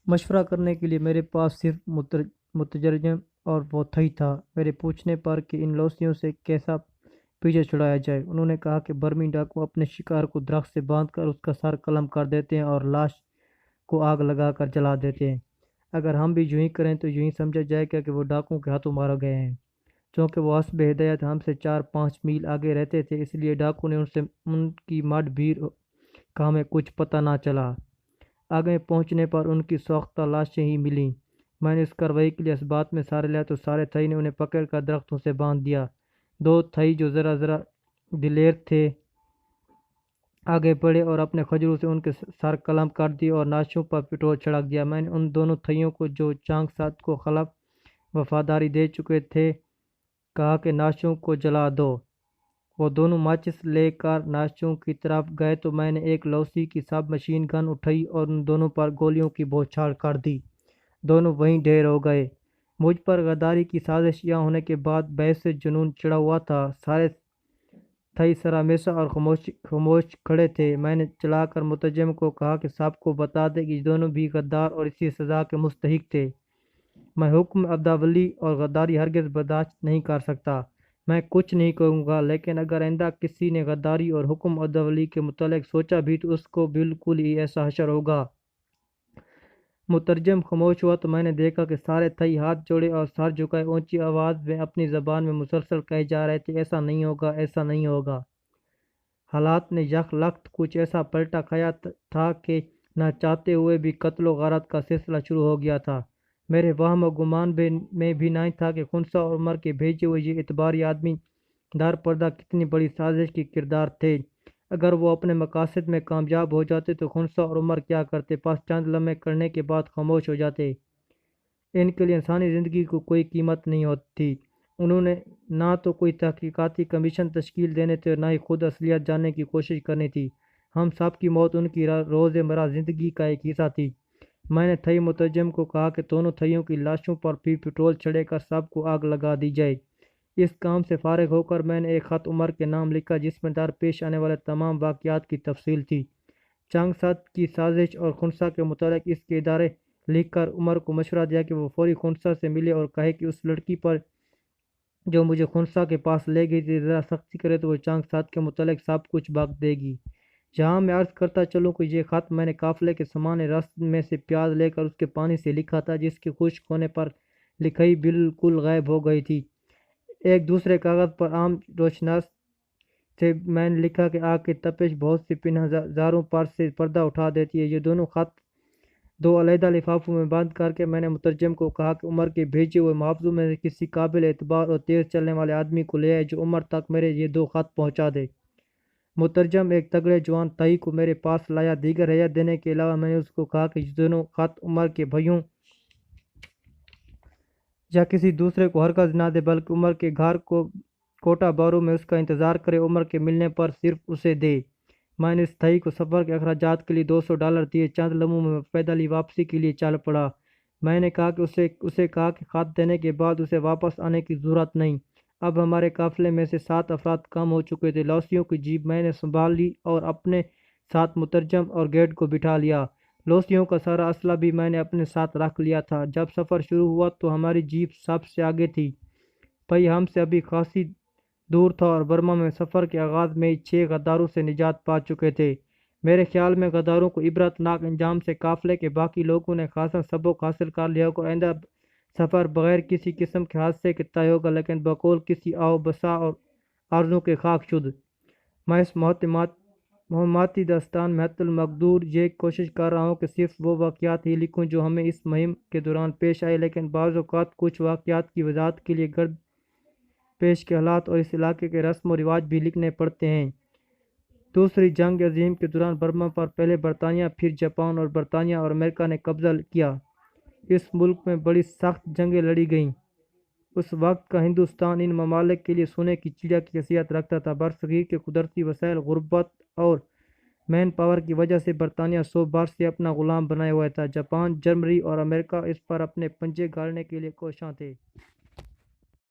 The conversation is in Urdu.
مشورہ کرنے کے لیے میرے پاس صرف مترجم اور وہ تھئی تھا۔ میرے پوچھنے پر کہ ان لوسیوں سے کیسا پیچھے چھڑایا جائے، انہوں نے کہا کہ برمی ڈاکو اپنے شکار کو درخت سے باندھ کر اس کا سر قلم کر دیتے ہیں اور لاش کو آگ لگا کر جلا دیتے ہیں۔ اگر ہم بھی یوں ہی کریں تو یوں ہی سمجھا جائے گا کہ وہ ڈاکوؤں کے ہاتھوں مارے گئے ہیں۔ چونکہ وہ حسب ہدایت ہم سے 4-5 میل آگے رہتے تھے، اس لیے ڈاکو نے ان کی مڈ بھیڑ کا ہمیں کچھ پتہ نہ چلا۔ آگے پہنچنے پر ان کی سوختہ لاشیں ہی ملیں۔ میں نے اس کارروائی کے لیے اسبات میں سہارا لیا تو سارے تھئی نے انہیں پکڑ کر درختوں سے باندھ دیا۔ 2 تھئی جو ذرا دلیر تھے آگے بڑھے اور اپنے خنجروں سے ان کے سر قلم کر دیے اور ناشوں پر پٹرول چھڑک دیا۔ میں نے ان دونوں تھئیوں کو جو چانگ سات کو خلاف وفاداری دے چکے تھے کہا کہ ناشوں کو جلا دو۔ وہ دونوں ماچس لے کر ناشوں کی طرف گئے تو میں نے ایک لوسی کی سب مشین گن اٹھائی اور ان دونوں پر گولیوں کی بوچھاڑ کر دی۔ دونوں وہیں ڈھیر ہو گئے۔ مجھ پر غداری کی سازش یہ ہونے کے بعد بحث سے جنون چڑھا ہوا تھا۔ سارے تھئی سرہمیشہ اور خاموش کھڑے تھے۔ میں نے چلا کر مترجم کو کہا کہ سب کو بتا دے کہ یہ دونوں بھی غدار اور اسی سزا کے مستحق تھے۔ میں حکم عبداولی اور غداری ہرگز برداشت نہیں کر سکتا۔ میں کچھ نہیں کہوں گا، لیکن اگر آئندہ کسی نے غداری اور حکم عبداولی کے متعلق سوچا بھی تو اس کو بالکل ہی ایسا حشر ہوگا۔ مترجم خاموش ہوا تو میں نے دیکھا کہ سارے تھئی ہاتھ جوڑے اور سر جھکائے اونچی آواز میں اپنی زبان میں مسلسل کہے جا رہے تھے، ایسا نہیں ہوگا، ایسا نہیں ہوگا۔ حالات نے یک لخت کچھ ایسا پلٹا کھایا تھا کہ نہ چاہتے ہوئے بھی قتل و غارت کا سلسلہ شروع ہو گیا تھا۔ میرے وہم و گمان میں بھی نہیں تھا کہ خنسا اور عمر کے بھیجے ہوئے یہ اعتباری آدمی در پردہ کتنی بڑی سازش کے کردار تھے۔ اگر وہ اپنے مقاصد میں کامیاب ہو جاتے تو خنسا اور عمر کیا کرتے؟ پس چند لمحے کرنے کے بعد خاموش ہو جاتے۔ ان کے لیے انسانی زندگی کو کوئی قیمت نہیں ہوتی۔ انہوں نے نہ تو کوئی تحقیقاتی کمیشن تشکیل دینے تھے اور نہ ہی خود اصلیت جاننے کی کوشش کرنی تھی۔ ہم سب کی موت ان کی روزمرہ زندگی کا ایک حصہ تھی۔ میں نے تھئی مترجم کو کہا کہ دونوں تھئیوں کی لاشوں پر بھی پٹرول چھڑے کر سب کو آگ لگا دی جائے۔ اس کام سے فارغ ہو کر میں نے ایک خط عمر کے نام لکھا جس میں درپیش آنے والے تمام واقعات کی تفصیل تھی۔ چانگ سات کی سازش اور خنسا کے متعلق اس کے ادارے لکھ کر عمر کو مشورہ دیا کہ وہ فوری خنسا سے ملے اور کہے کہ اس لڑکی پر جو مجھے خنسا کے پاس لے گئی تھی ذرا سختی کرے تو وہ چانگ سات کے متعلق سب کچھ بک دے گی۔ جہاں میں عرض کرتا چلوں کہ یہ خط میں نے قافلے کے سامان رس میں سے پیاز لے کر اس کے پانی سے لکھا تھا جس کے خشک ہونے پر لکھائی بالکل غائب ہو گئی تھی۔ ایک دوسرے کاغذ پر عام روشناس سے میں نے لکھا کہ آگ کی تپش بہت سی پناہ زاروں پر سے پردہ اٹھا دیتی ہے۔ یہ دونوں خط 2 علیحدہ لفافوں میں بند کر کے میں نے مترجم کو کہا کہ عمر کے بھیجے ہوئے محافظوں میں سے کسی قابل اعتبار اور تیز چلنے والے آدمی کو لے آئے جو عمر تک میرے یہ 2 خط پہنچا دے۔ مترجم ایک تگڑے جوان تھئی کو میرے پاس لایا۔ دیگر ہدایت دینے کے علاوہ میں نے اس کو کہا کہ یہ دونوں خط عمر کے بھائیوں یا کسی دوسرے کو ہرگز نہ دے بلکہ عمر کے گھر کوٹا بارو میں اس کا انتظار کرے۔ عمر کے ملنے پر صرف اسے دے۔ میں نے اس تھئی کو سفر کے اخراجات کے لیے $200 دیے۔ چند لمحوں میں پیدل ہی واپسی کے لیے چل پڑا۔ میں نے کہا کہ اسے کہا کہ خط دینے کے بعد اسے واپس آنے کی ضرورت نہیں۔ اب ہمارے قافلے میں سے 7 افراد کم ہو چکے تھے۔ لوسیوں کی جیپ میں نے سنبھال لی اور اپنے ساتھ مترجم اور گیڈ کو بٹھا لیا۔ لوسیوں کا سارا اسلحہ بھی میں نے اپنے ساتھ رکھ لیا تھا۔ جب سفر شروع ہوا تو ہماری جیپ سب سے آگے تھی۔ پہیہ ہم سے ابھی خاصی دور تھا اور برما میں سفر کے آغاز میں ہی 6 غداروں سے نجات پا چکے تھے۔ میرے خیال میں غداروں کو عبرت ناک انجام سے قافلے کے باقی لوگوں نے خاصا سبق حاصل کر لیا ہوگا اور آئندہ سفر بغیر کسی قسم کے حادثے کے طے ہوگا، لیکن بقول کسی آؤ بسا اور آرزوں کے خاک شد میں اس مہماتی داستان میں حتی المقدور یہ کوشش کر رہا ہوں کہ صرف وہ واقعات ہی لکھوں جو ہمیں اس مہم کے دوران پیش آئے، لیکن بعض اوقات کچھ واقعات کی وضاحت کے لیے گرد پیش کے حالات اور اس علاقے کے رسم و رواج بھی لکھنے پڑتے ہیں۔ دوسری جنگ عظیم کے دوران برما پر پہلے برطانیہ پھر جاپان اور برطانیہ اور امریکہ نے قبضہ کیا۔ اس ملک میں بڑی سخت جنگیں لڑی گئیں۔ اس وقت کا ہندوستان ان ممالک کے لیے سونے کی چڑیا کی حیثیت رکھتا تھا۔ برصغیر کے قدرتی وسائل، غربت اور مین پاور کی وجہ سے برطانیہ 100 برس سے اپنا غلام بنائے ہوئے تھا۔ جاپان، جرمنی اور امریکہ اس پر اپنے پنجے گاڑنے کے لیے کوشاں تھے۔